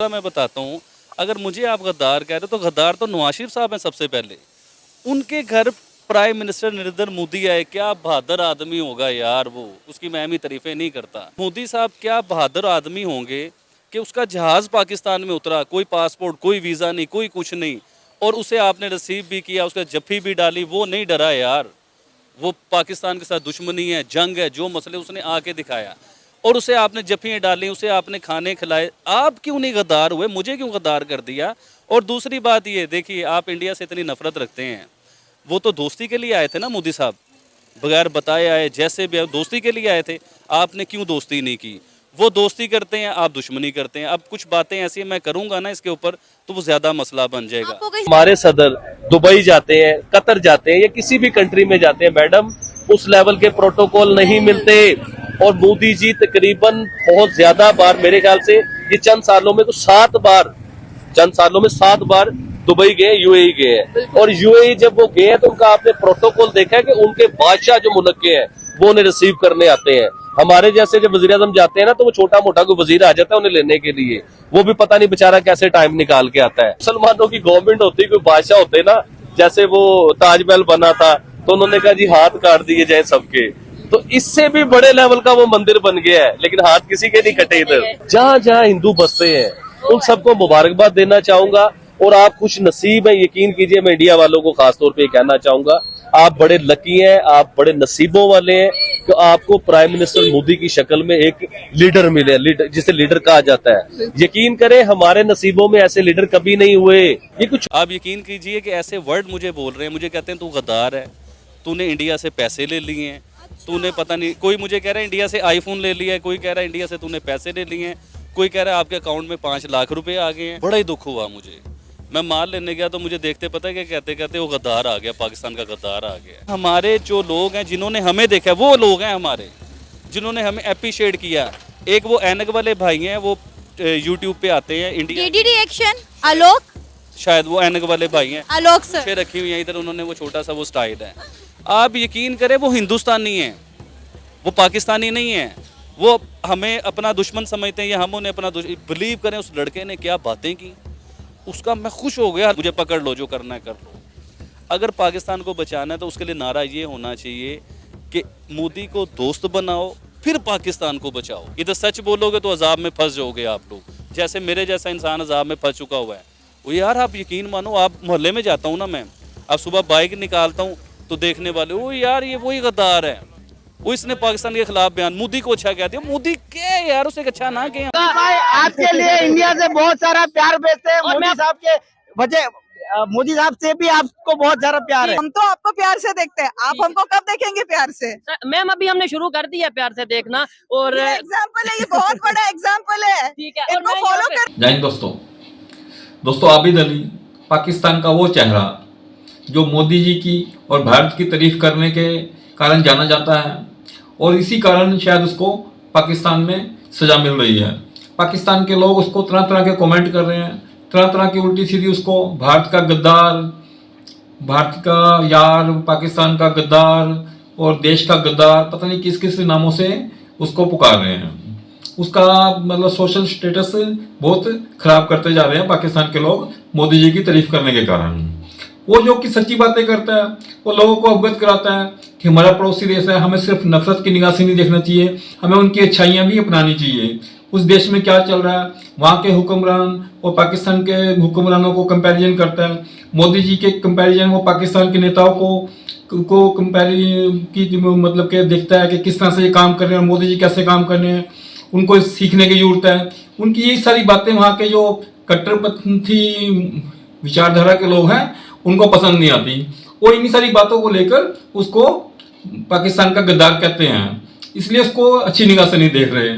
मैं बताता हूँ, अगर मुझे आप गद्दार कह रहे हो तो गद्दार तो नवाज शरीफ साहब हैं सबसे पहले। उनके घर प्राइम मिनिस्टर नरेंद्र मोदी आए, क्या बहादुर आदमी होगा यार वो, उसकी मैं भी तारीफें नहीं करता। मोदी साहब क्या बहादुर आदमी होंगे कि उसका जहाज़ पाकिस्तान में उतरा, कोई पासपोर्ट, कोई वीज़ा नहीं, कोई कुछ नहीं, और उसे आपने रिसीव भी किया, उसका जफ्फी भी डाली, वो नहीं डरा यार। वो पाकिस्तान के साथ दुश्मनी है, जंग है, जो मसले उसने आके दिखाया, और उसे आपने जफ्फियाँ डाली, उसे आपने खाने खिलाए। आप क्यों नहीं गद्दार हुए? मुझे क्यों गद्दार कर दिया? और दूसरी बात ये देखिए, आप इंडिया से इतनी नफरत रखते हैं, वो तो दोस्ती के लिए आए थे ना मोदी साहब, बगैर बताए आए, जैसे भी दोस्ती के लिए आए थे। आपने क्यों दोस्ती नहीं की? वो दोस्ती करते हैं, आप दुश्मनी करते हैं। अब कुछ बातें ऐसी मैं करूंगा ना इसके ऊपर, तो वो ज्यादा मसला बन जाएगा। हमारे सदर दुबई जाते हैं, कतर जाते हैं या किसी भी कंट्री में जाते हैं मैडम, उस लेवल के प्रोटोकॉल नहीं मिलते। और मोदी जी तकरीबन बहुत ज्यादा बार, मेरे ख्याल से ये चंद सालों में तो 7 बार दुबई गए, यूएई गए हैं। और यूएई जब वो गए हैं तो उनका आपने प्रोटोकॉल देखा है कि उनके बादशाह जो मुल्क के हैं वो उन्हें रिसीव करने आते हैं। हमारे जैसे जब वजीर आजम जाते हैं ना तो वो छोटा मोटा कोई वजीर आ जाता है उन्हें लेने के लिए, वो भी पता नहीं बेचारा कैसे टाइम निकाल के आता है। मुसलमानों की गवर्नमेंट होती, कोई बादशाह होते ना, जैसे वो ताजमहल बना था तो उन्होंने कहा जी हाथ काट दिए जाए सबके, तो इससे भी बड़े लेवल का वो मंदिर बन गया है, लेकिन हाथ किसी के नहीं कटे। इधर जहाँ जहाँ हिंदू बसते हैं उन सबको मुबारकबाद देना चाहूंगा। और आप खुश नसीब हैं, यकीन कीजिए, मैं इंडिया वालों को खासतौर पे कहना चाहूंगा, आप बड़े लकी हैं, आप बड़े नसीबों वाले हैं कि आपको प्राइम मिनिस्टर मोदी की शक्ल में एक लीडर मिले, जिसे लीडर कहा जाता है। यकीन करें हमारे नसीबों में ऐसे लीडर कभी नहीं हुए। ये कुछ आप यकीन कीजिए कि ऐसे वर्ड मुझे बोल रहे हैं, मुझे कहते हैं तू गद्दार है, तूने इंडिया से पैसे ले लिए हैं, तूने पता नहीं, कोई मुझे कह रहा है इंडिया से आईफोन ले लिया है, कोई कह रहा है इंडिया से तूने पैसे ले लिए हैं, कोई कह रहा है आपके अकाउंट में 5 लाख रुपए आ गए हैं। बड़ा ही दुख हुआ मुझे। मैं माल लेने गया तो मुझे देखते पता है कि कहते कहते वो गद्दार आ गया, पाकिस्तान का गद्दार आ गया। हमारे जो लोग हैं जिन्होंने हमें देखा, वो लोग हैं हमारे जिन्होंने हमें अप्रिशिएट किया। एक वो ऐनक वाले भाई हैं, वो यूट्यूब पे आते हैं, इंडिया रिएक्शन आलोक, शायद वो ऐनक वाले भाई हैं, आलोक सर रखी हुई है इधर, उन्होंने वो छोटा सा वो स्टाइल है। आप यकीन करें वो हिंदुस्तानी है, वो पाकिस्तानी नहीं है। वो हमें अपना दुश्मन समझते हैं या हम उन्हें अपना बिलीव करें। उस लड़के ने क्या बातें की, उसका मैं खुश हो गया। मुझे पकड़ लो, जो करना है कर लो। अगर पाकिस्तान को बचाना है तो उसके लिए नारा ये होना चाहिए कि मोदी को दोस्त बनाओ, फिर पाकिस्तान को बचाओ। इधर सच बोलोगे तो अजाब में फंस जाओगे आप लोग, जैसे मेरे जैसा इंसान अजाब में फंस चुका हुआ है। वो यार आप यकीन मानो, आप मोहल्ले में जाता हूँ ना मैं, अब सुबह बाइक निकालता हूँ तो देखने वाले वो यार ये वही गद्दार है, वो इसने पाकिस्तान के खिलाफ बयान, मोदी को अच्छा कहते हैं। मोदी क्या यार, उसे अच्छा ना कहें। आपके लिए इंडिया से बहुत सारा प्यार भेजते हैं, मोदी साहब के वजह, मोदी साहब से भी आपको बहुत सारा प्यार है। हम तो आपको प्यार से देखते हैं, आप हमको कब देखेंगे प्यार से? मैम अभी हमने शुरू कर दिया प्यार से देखना, और एग्जाम्पल है, ये बहुत बड़ा एग्जाम्पल है, ठीक है, इनको फॉलो कर। जय हिंद दोस्तों, आबिद अली पाकिस्तान का वो चेहरा जो मोदी जी की और भारत की तारीफ करने के कारण जाना जाता है, और इसी कारण शायद उसको पाकिस्तान में सजा मिल रही है। पाकिस्तान के लोग उसको तरह तरह के कमेंट कर रहे हैं, तरह तरह की उल्टी सीधी उसको भारत का गद्दार, भारत का यार, पाकिस्तान का गद्दार और देश का गद्दार, पता नहीं किस किस नामों से उसको पुकार रहे हैं। उसका मतलब सोशल स्टेटस बहुत खराब करते जा रहे हैं पाकिस्तान के लोग मोदी जी की तारीफ करने के कारण। वो जो कि सच्ची बातें करता है, वो लोगों को अवगत कराता है कि हमारा पड़ोसी देश है, हमें सिर्फ नफरत की निगाह से नहीं देखना चाहिए, हमें उनकी अच्छाइयाँ भी अपनानी चाहिए। उस देश में क्या चल रहा है, वहाँ के हुक्मरान और पाकिस्तान के हुक्मरानों को कंपैरिजन करता है। मोदी जी के कंपैरिजन वो पाकिस्तान के नेताओं को कंपैरिजन की मतलब के देखता है कि किस तरह से ये काम कर रहे हैं और मोदी जी कैसे काम कर रहे हैं, उनको सीखने की जरूरत है। उनकी ये सारी बातें वहाँ के जो कट्टरपंथी विचारधारा के लोग हैं उनको पसंद नहीं आती। वो इन्हीं सारी बातों को लेकर उसको पाकिस्तान का गद्दार कहते हैं, इसलिए उसको अच्छी निगाह से नहीं देख रहे,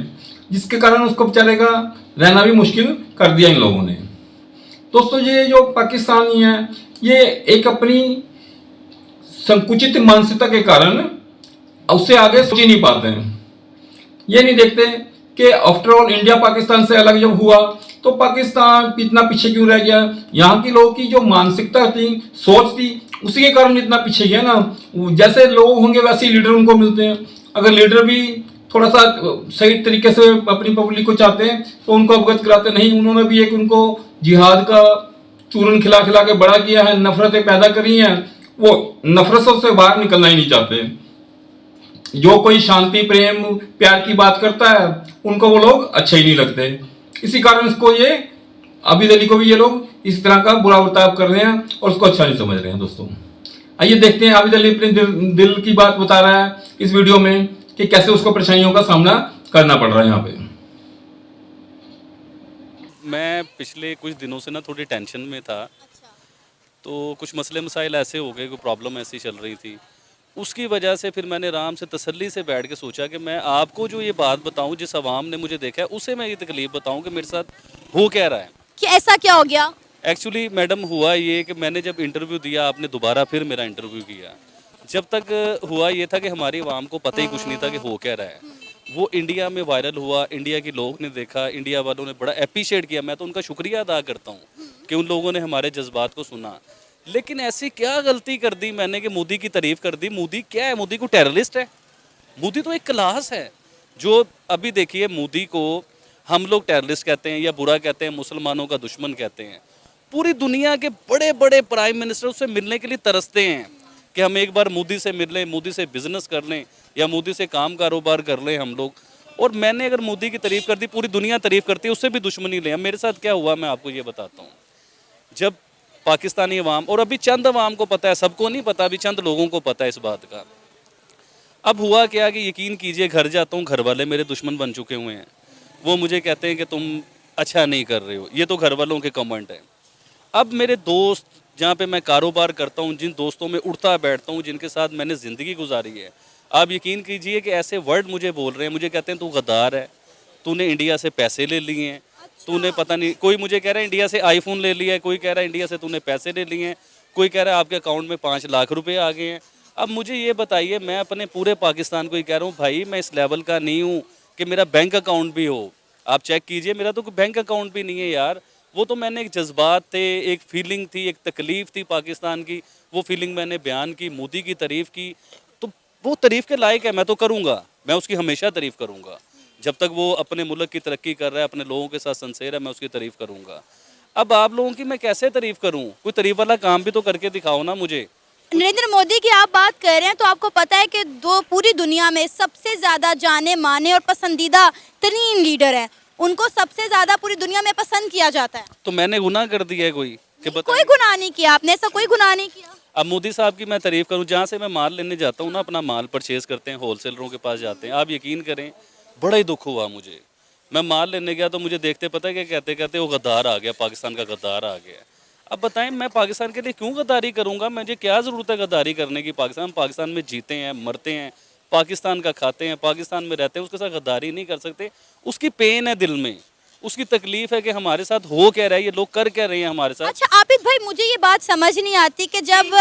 जिसके कारण उसको बेचारे का रहना भी मुश्किल कर दिया इन लोगों ने। दोस्तों, ये जो पाकिस्तानी है ये एक अपनी संकुचित मानसिकता के कारण उससे आगे सोच ही नहीं पाते हैं। ये नहीं देखते कि आफ्टर ऑल इंडिया पाकिस्तान से अलग जब हुआ तो पाकिस्तान इतना पीछे क्यों रह गया। यहाँ के लोगों की जो मानसिकता थी, सोच थी, उसी के कारण इतना पीछे गया ना। जैसे लोग होंगे वैसे ही लीडर उनको मिलते हैं। अगर लीडर भी थोड़ा सा सही तरीके से अपनी पब्लिक को चाहते हैं तो उनको अवगत कराते नहीं। उन्होंने भी एक उनको जिहाद का चूरन खिला खिला के बड़ा किया है, नफरतें पैदा करी हैं, वो नफरतों से बाहर निकलना ही नहीं चाहते। जो कोई शांति प्रेम प्यार की बात करता है उनको वो लोग अच्छे ही नहीं लगते। इसी कारण इसको ये आबिद अली को भी ये लोग इस तरह का बुरा बर्ताव कर रहे हैं और उसको अच्छा नहीं समझ रहे हैं। दोस्तों आइए देखते हैं आबिद अली अपने दिल की बात बता रहा है इस वीडियो में कि कैसे उसको परेशानियों का सामना करना पड़ रहा है यहाँ पे। मैं पिछले कुछ दिनों से ना थोड़ी टेंशन में था। तो कुछ मसले मसाइल ऐसे हो गए, कोई प्रॉब्लम ऐसी चल रही थी, उसकी वजह से फिर मैंने आराम से तसल्ली से बैठ के सोचा कि मैं आपको जो ये बात बताऊं, जिस अवाम ने मुझे देखा है उसे मैं ये तकलीफ बताऊं कि मेरे साथ हो क्या रहा है। कि ऐसा क्या हो गया? एक्चुअली मैडम हुआ ये कि मैंने जब इंटरव्यू दिया, आपने दोबारा फिर मेरा इंटरव्यू किया, जब तक हुआ ये था कि हमारी आवाम को पता ही कुछ नहीं था कि हो क्या रहा है। वो इंडिया में वायरल हुआ, इंडिया के लोग ने देखा, इंडिया वालों ने बड़ा अप्रिशिएट किया। मैं तो उनका शुक्रिया अदा करता हूँ कि उन लोगों ने हमारे जज्बात को सुना। लेकिन ऐसी क्या गलती कर दी मैंने कि मोदी की तारीफ कर दी? मोदी क्या है? मोदी को टेररिस्ट है? मोदी तो एक क्लास है। जो अभी देखिए, मोदी को हम लोग टेररिस्ट कहते हैं या बुरा कहते हैं, मुसलमानों का दुश्मन कहते हैं। पूरी दुनिया के बड़े बड़े प्राइम मिनिस्टर उससे मिलने के लिए तरसते हैं कि हम एक बार मोदी से मिल लें, मोदी से बिजनेस कर लें या मोदी से काम कारोबार कर लें हम लोग। और मैंने अगर मोदी की तारीफ कर दी, पूरी दुनिया तारीफ करती है, उससे भी दुश्मनी ले। मेरे साथ क्या हुआ मैं आपको ये बताता हूँ। जब पाकिस्तानी अवाम, और अभी चंद अवाम को पता है, सबको नहीं पता, अभी चंद लोगों को पता है इस बात का। अब हुआ क्या कि यकीन कीजिए, घर जाता हूँ, घर वाले मेरे दुश्मन बन चुके हुए हैं। वो मुझे कहते हैं कि तुम अच्छा नहीं कर रहे हो। ये तो घर वालों के कमेंट है। अब मेरे दोस्त, जहाँ पे मैं कारोबार करता हूँ, जिन दोस्तों में उठता बैठता हूँ, जिनके साथ मैंने ज़िंदगी गुजारी है, आप यकीन कीजिए कि ऐसे वर्ड मुझे बोल रहे हैं। मुझे कहते हैं तू गद्दार है, तूने इंडिया से पैसे ले लिए हैं, तूने पता नहीं, कोई मुझे कह रहा है इंडिया से आईफोन ले लिया है, कोई कह रहा है इंडिया से तूने पैसे ले लिए हैं, कोई कह रहा है आपके अकाउंट में 5 लाख रुपए आ गए हैं। अब मुझे ये बताइए, मैं अपने पूरे पाकिस्तान को ही कह रहा हूँ, भाई मैं इस लेवल का नहीं हूँ कि मेरा बैंक अकाउंट भी हो। आप चेक कीजिए, मेरा तो कोई बैंक अकाउंट भी नहीं है यार। वो तो मैंने एक जज्बात थे, एक फीलिंग थी, एक तकलीफ़ थी पाकिस्तान की, वो फीलिंग मैंने बयान की, मोदी की तारीफ़ की। तो वो तारीफ़ के लायक है, मैं तो करूँगा, मैं उसकी हमेशा तारीफ़ करूँगा। जब तक वो अपने मुल्क की तरक्की कर रहा है, अपने लोगों के साथ सिंसियर है, मैं उसकी तारीफ़ करूँगा। अब आप लोगों की मैं कैसे तारीफ़ करूँ? कोई तारीफ़ वाला काम भी तो करके दिखाओ ना मुझे। नरेंद्र मोदी की आप बात कर रहे हैं, तो आपको पता है कि पूरी दुनिया में सबसे ज़्यादा जाने माने और पसंदीदा तरीन लीडर हैं। उनको सबसे ज़्यादा पूरी दुनिया में पसंद किया जाता है। तो मैंने गुनाह कर दिया है कोई? कि कोई गुनाह नहीं किया आपने, ऐसा कोई गुनाह नहीं किया। अब मोदी साहब की मैं तारीफ़ करूं, जहाँ से मैं माल लेने जाता हूं ना, अपना माल परचेज़ करते हैं, होलसेलरों के पास जाते हैं, आप यकीन करें बड़ा ही दुख हुआ मुझे। मैं माल लेने गया तो मुझे देखते पता है कि कहते कहते वो गद्दार आ गया, पाकिस्तान का गद्दार आ गया। अब बताएं, मैं पाकिस्तान के लिए क्यों गद्दारी करूँगा? मुझे क्या ज़रूरत है गद्दारी करने की? पाकिस्तान में जीते हैं, मरते हैं, पाकिस्तान का खाते हैं, पाकिस्तान में रहते हैं, उसके साथ गद्दारी नहीं कर सकते। उसकी पेन है दिल में, उसकी तकलीफ है कि हमारे साथ हो क्या रहा है, ये लोग कर क्या रहे हैं हमारे साथ। अच्छा आबिद भाई, मुझे ये बात समझ नहीं आती कि जब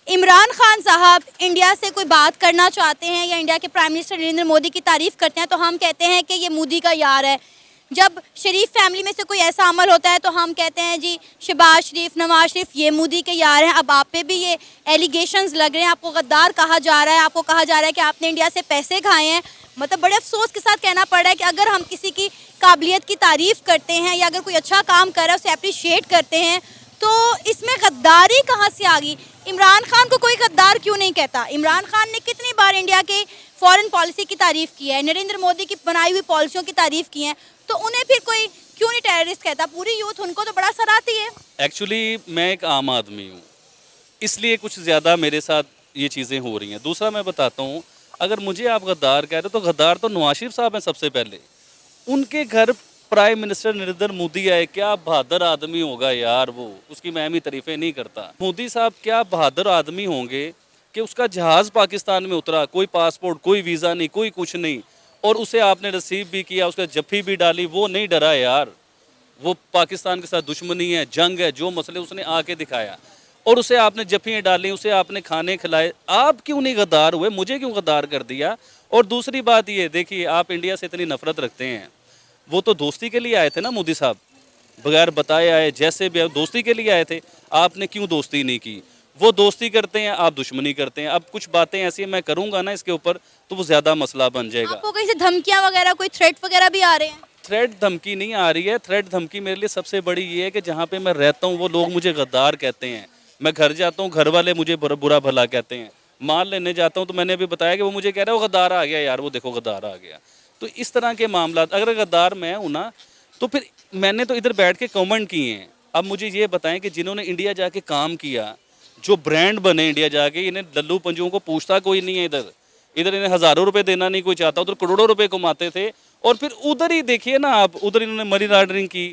इमरान खान साहब इंडिया से कोई बात करना चाहते हैं या इंडिया के प्राइम मिनिस्टर नरेंद्र मोदी की तारीफ करते हैं तो हम कहते हैं कि ये मोदी का यार है। जब शरीफ फैमिली में से कोई ऐसा अमल होता है तो हम कहते हैं जी शहबाज शरीफ, नवाज शरीफ ये मोदी के यार हैं। अब आप पे भी ये एलिगेशंस लग रहे हैं, आपको गद्दार कहा जा रहा है, आपको कहा जा रहा है कि आपने इंडिया से पैसे खाए हैं। मतलब बड़े अफसोस के साथ कहना पड़ रहा है कि अगर हम किसी की काबिलियत की तारीफ़ करते हैं या अगर कोई अच्छा काम कर रहा है उसे अप्रिशिएट करते हैं तो इसमें गद्दारी कहाँ से आ गई? इमरान खान को कोई गद्दार क्यों नहीं कहता? इमरान खान ने कितनी बार इंडिया के फॉरेन पॉलिसी की तारीफ़ की है, नरेंद्र मोदी की बनाई हुई पॉलिसियों की तारीफ़ की है, तो उन्हें फिर कोई क्यों नहीं टेररिस्ट कहता? पूरी यूथ उनको तो बड़ा सराहती है। एक्चुअली मैं एक आम आदमी हूँ, इसलिए कुछ ज़्यादा मेरे साथ ये चीज़ें हो रही हैं। दूसरा मैं बताता हूँ, अगर मुझे आप गद्दार कह रहे हो तो गद्दार तो नवाज शरीफ साहब हैं सबसे पहले। उनके घर प्राइम मिनिस्टर नरेंद्र मोदी आए, क्या बहादुर आदमी होगा यार वो, उसकी मैं भी तारीफ़ें नहीं करता। मोदी साहब क्या बहादुर आदमी होंगे कि उसका जहाज़ पाकिस्तान में उतरा, कोई पासपोर्ट, कोई वीज़ा नहीं, कोई कुछ नहीं, और उसे आपने रिसीव भी किया, उसका जफ्फी भी डाली, वो नहीं डरा यार। वो पाकिस्तान के साथ दुश्मनी है, जंग है, जो मसले उसने आके दिखाया और उसे आपने जफ्फियाँ डाली, उसे आपने खाने खिलाए। आप क्यों नहीं गद्दार हुए? मुझे क्यों गद्दार कर दिया? और दूसरी बात ये देखिए, आप इंडिया से इतनी नफरत रखते हैं, वो तो दोस्ती के लिए आए थे ना मोदी साहब, बगैर बताए आए, जैसे भी दोस्ती के लिए आए थे। आपने क्यों दोस्ती नहीं की? वो दोस्ती करते हैं, आप दुश्मनी करते हैं। अब कुछ बातें ऐसी मैं करूंगा ना इसके ऊपर तो वो ज्यादा मसला बन जाएगा। आपको कहीं से धमकियां वगैरह, कोई थ्रेट वगैरह भी आ रहे हैं? थ्रेट धमकी नहीं आ रही है। थ्रेट धमकी मेरे लिए सबसे बड़ी ये है कि जहाँ पे मैं रहता हूँ वो लोग मुझे गद्दार कहते हैं। मैं घर जाता हूँ, घर वाले मुझे बुरा भला कहते हैं। माल लेने जाता हूँ तो मैंने अभी बताया कि वो मुझे कह रहा है वो गद्दार आ गया यार, वो देखो गद्दार आ गया। तो इस तरह के मामला, अगर गद्दार मैं हूँ ना तो फिर मैंने तो इधर बैठ के कमेंट किए हैं। अब मुझे ये बताएं कि जिन्होंने इंडिया जाके काम किया, जो ब्रांड बने इंडिया जाके, इन्हें लल्लू पंजुओं को पूछता कोई नहीं है। इधर इन्हें हज़ारों रुपए देना नहीं कोई चाहता, उधर करोड़ों रुपए कमाते थे। और फिर उधर ही देखिए ना आप, उधर इन्होंने मनी लॉन्ड्रिंग की,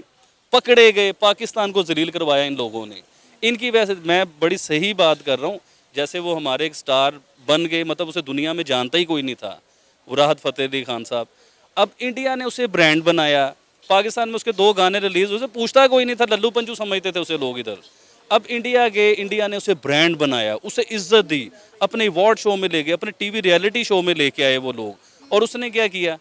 पकड़े गए, पाकिस्तान को जलील करवाया इन लोगों ने। इनकी वजह से मैं बड़ी सही बात कर रहा हूँ। जैसे वो हमारे एक स्टार बन गए, मतलब उसे दुनिया में जानता ही कोई नहीं था, वो राहत फ़तेह अली खान साहब। अब इंडिया ने उसे ब्रांड बनाया, पाकिस्तान में उसके 2 गाने रिलीज, उसे पूछता कोई नहीं था, लल्लू पंजू समझते थे उसे लोग इधर। अब इंडिया गए, इंडिया ने उसे ब्रांड बनाया, उसे इज्जत दी, अपने अवार्ड शो में ले गए, अपने टीवी रियलिटी शो में लेके आए वो लोग। और उसने क्या किया?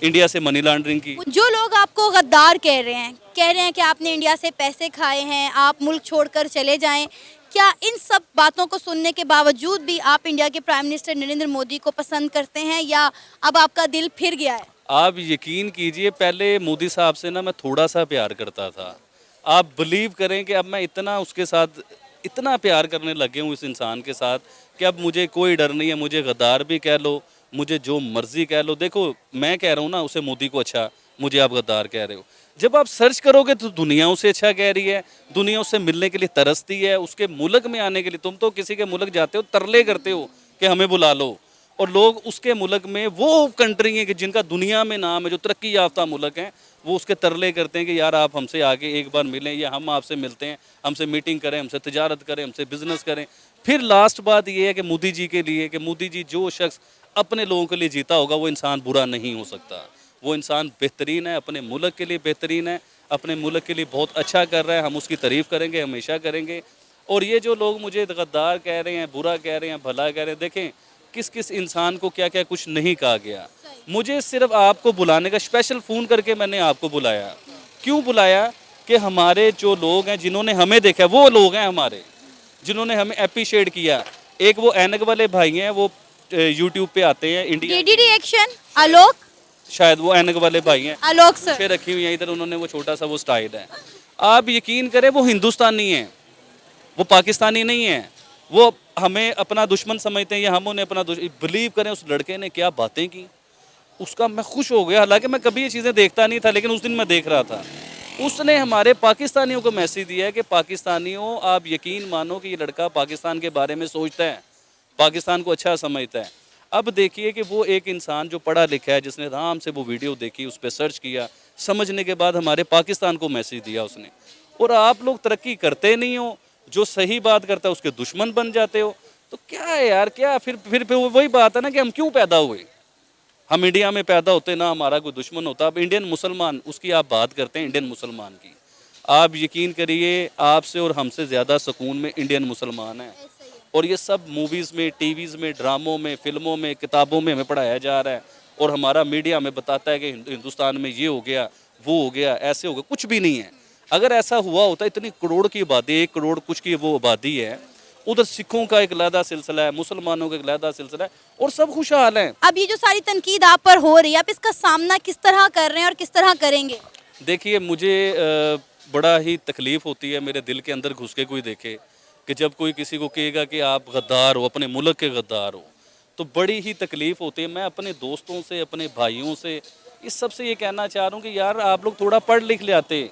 इंडिया से मनी लॉन्ड्रिंग की। जो लोग आपको गद्दार कह रहे हैं कि आपने इंडिया से पैसे खाए हैं, आप मुल्क छोड़कर चले जाएं, क्या इन सब बातों को सुनने के बावजूद भी आप इंडिया के प्राइम मिनिस्टर नरेंद्र मोदी को पसंद करते हैं, या अब आपका दिल फिर गया है? आप यकीन कीजिए, पहले मोदी साहब से ना मैं थोड़ा सा प्यार करता था। आप बिलीव करें कि अब मैं इतना उसके साथ इतना प्यार करने लगे हूँ इस इंसान के साथ कि अब मुझे कोई डर नहीं है। मुझे गद्दार भी कह लो, मुझे जो मर्जी कह लो। देखो मैं कह रहा हूँ ना उसे मोदी को अच्छा, मुझे आप गद्दार कह रहे हो। जब आप सर्च करोगे तो दुनिया उसे अच्छा कह रही है, दुनिया उससे मिलने के लिए तरसती है, उसके मुल्क में आने के लिए। तुम तो किसी के मुल्क जाते हो, तरले करते हो कि हमें बुला लो, और लोग उसके मुल्क में, वो कंट्री है कि जिनका दुनिया में नाम है, जो तरक्की याफ्ता मुल्क हैं, वो उसके तरले करते हैं कि यार आप हमसे आके एक बार मिलें, या हम आपसे मिलते हैं, हमसे मीटिंग करें, हमसे तिजारत करें, हमसे बिजनेस करें। फिर लास्ट बात ये है कि मोदी जी के लिए, कि मोदी जी जो शख्स अपने लोगों के लिए जीता होगा वो इंसान बुरा नहीं हो सकता। वो इंसान बेहतरीन है, अपने मुल्क के लिए बेहतरीन है, अपने मुल्क के लिए बहुत अच्छा कर रहा है। हम उसकी तारीफ़ करेंगे, हमेशा करेंगे। और ये जो लोग मुझे गद्दार कह रहे हैं, बुरा कह रहे हैं, भला कह रहे हैं, देखें किस किस इंसान को क्या क्या कुछ नहीं कहा गया। मुझे सिर्फ आपको बुलाने का, स्पेशल फ़ोन करके मैंने आपको बुलाया। क्यों बुलाया? कि हमारे जो लोग हैं जिन्होंने हमें देखा, वो लोग हैं हमारे जिन्होंने हमें अप्रिशिएट किया। एक वो ऐनक वाले भाई हैं, वो यूट्यूब पे आते हैं इंडिया, डीडी रिएक्शन, आलोक, शायद वो ऐनक वाले भाई हैं, आलोक सर पीछे रखी हुई है इधर, उन्होंने वो छोटा सा वो स्टाइल है। आप यकीन करें वो हिंदुस्तानी हैं, वो पाकिस्तानी नहीं है। वो हमें अपना दुश्मन समझते हैं या हम उन्हें अपना बिलीव करें। उस लड़के ने क्या बातें की, उसका मैं खुश हो गया। हालांकि मैं कभी ये चीज़ें देखता नहीं था, लेकिन उस दिन मैं देख रहा था। उसने हमारे पाकिस्तानियों को मैसेज दिया है कि पाकिस्तानियों, आप यकीन मानो कि ये लड़का पाकिस्तान के बारे में सोचता है, पाकिस्तान को अच्छा समझता है। अब देखिए कि वो एक इंसान जो पढ़ा लिखा है, जिसने आराम से वो वीडियो देखी, उस पर सर्च किया, समझने के बाद हमारे पाकिस्तान को मैसेज दिया उसने। और आप लोग तरक्की करते नहीं हो, जो सही बात करता है उसके दुश्मन बन जाते हो। तो क्या है यार, क्या फिर वही बात है ना कि हम क्यों पैदा हुए। हम इंडिया में पैदा होते ना हमारा कोई दुश्मन होता। अब इंडियन मुसलमान, उसकी आप बात करते हैं इंडियन मुसलमान की, आप यकीन करिए आपसे और हमसे ज़्यादा सुकून में इंडियन मुसलमान हैं। और ये सब मूवीज़ में, टीवीज़ में, ड्रामों में, फिल्मों में, किताबों में हमें पढ़ाया जा रहा है। और हमारा मीडिया हमें बताता है कि हिंदुस्तान में ये हो गया, वो हो गया, ऐसे हो गया। कुछ भी नहीं है। अगर ऐसा हुआ होता, इतनी करोड़ की आबादी, 1 करोड़ कुछ की वो आबादी है, उधर सिखों का एक अलहदा सिलसिला है, मुसलमानों का एक अलहदा सिलसिला है, और सब खुशहाल हैं। अब ये जो सारी तनकीद आप पर हो रही है, आप इसका सामना किस तरह कर रहे हैं और किस तरह करेंगे? देखिए मुझे बड़ा ही तकलीफ़ होती है, मेरे दिल के अंदर घुस के कोई देखे कि जब कोई किसी को कहेगा कि आप गद्दार हो, अपने मुल्क के गद्दार हो, तो बड़ी ही तकलीफ़ होती है। मैं अपने दोस्तों से, अपने भाइयों से, इस सब से ये कहना चाह रहा हूँ कि यार आप लोग थोड़ा पढ़ लिख ले आते,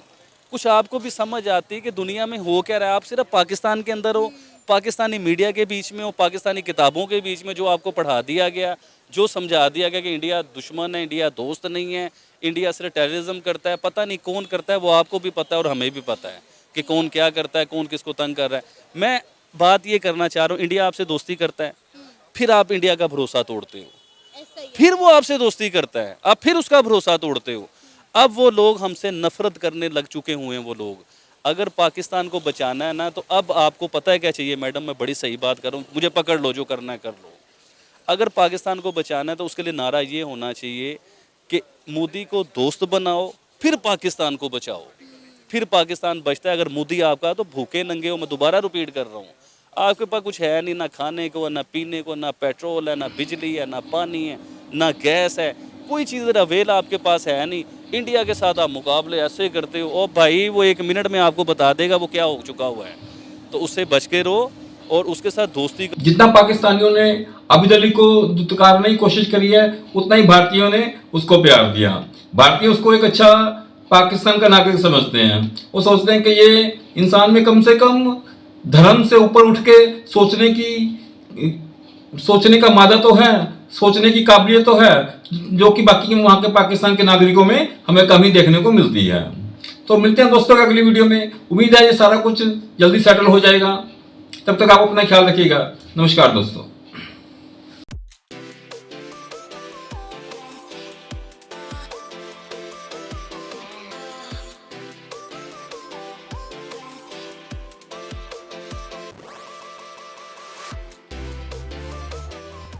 कुछ आपको भी समझ आती कि दुनिया में हो क्या रहा है। आप सिर्फ पाकिस्तान के अंदर हो, पाकिस्तानी मीडिया के बीच में हो, पाकिस्तानी किताबों के बीच में, जो आपको पढ़ा दिया गया, जो समझा दिया गया कि इंडिया दुश्मन है, इंडिया दोस्त नहीं है, इंडिया सिर्फ टेररिज्म करता है। पता नहीं कौन करता है, वो आपको भी पता है और हमें भी पता है कि कौन क्या करता है, कौन किसको तंग कर रहा है। मैं बात ये करना चाह रहा हूँ, इंडिया आपसे दोस्ती करता है, फिर आप इंडिया का भरोसा तोड़ते हो, फिर वो आपसे दोस्ती करता है, आप फिर उसका भरोसा तोड़ते हो। अब वो लोग हमसे नफरत करने लग चुके हुए हैं। वो लोग, अगर पाकिस्तान को बचाना है ना, तो अब आपको पता है क्या चाहिए मैडम, मैं बड़ी सही बात कर रहा हूँ, मुझे पकड़ लो, जो करना है कर लो। अगर पाकिस्तान को बचाना है तो उसके लिए नारा ये होना चाहिए कि मोदी को दोस्त बनाओ, फिर पाकिस्तान को बचाओ, फिर पाकिस्तान बचता है। अगर मोदी आपका, तो भूखे नंगे हो, मैं दोबारा रिपीट कर रहा हूँ, आपके पास कुछ है नहीं, ना खाने को, ना पीने को, ना पेट्रोल है, ना बिजली है, ना पानी है, ना गैस है, कोई चीज़ अवेल आपके पास है नहीं। इंडिया के साथ आप मुकाबले ऐसे करते हो, और भाई वो 1 मिनट में आपको बता देगा वो क्या हो चुका हुआ है, तो उससे बच के रहो और उसके साथ दोस्ती। जितना पाकिस्तानियों ने आबिद अली को दुत्कारने की कोशिश करी है, उतना ही भारतीयों ने उसको प्यार दिया। भारतीय उसको एक अच्छा पाकिस्तान का नागरिक समझते हैं। वो सोचते हैं कि ये इंसान में कम से कम धर्म से ऊपर उठ के सोचने का मादा तो है, सोचने की काबिलियत तो है, जो कि बाकी वहाँ के पाकिस्तान के नागरिकों में हमें कमी देखने को मिलती है। तो मिलते हैं दोस्तों अगली वीडियो में। उम्मीद है ये सारा कुछ जल्दी सेटल हो जाएगा। तब तक आप अपना ख्याल रखिएगा। नमस्कार दोस्तों।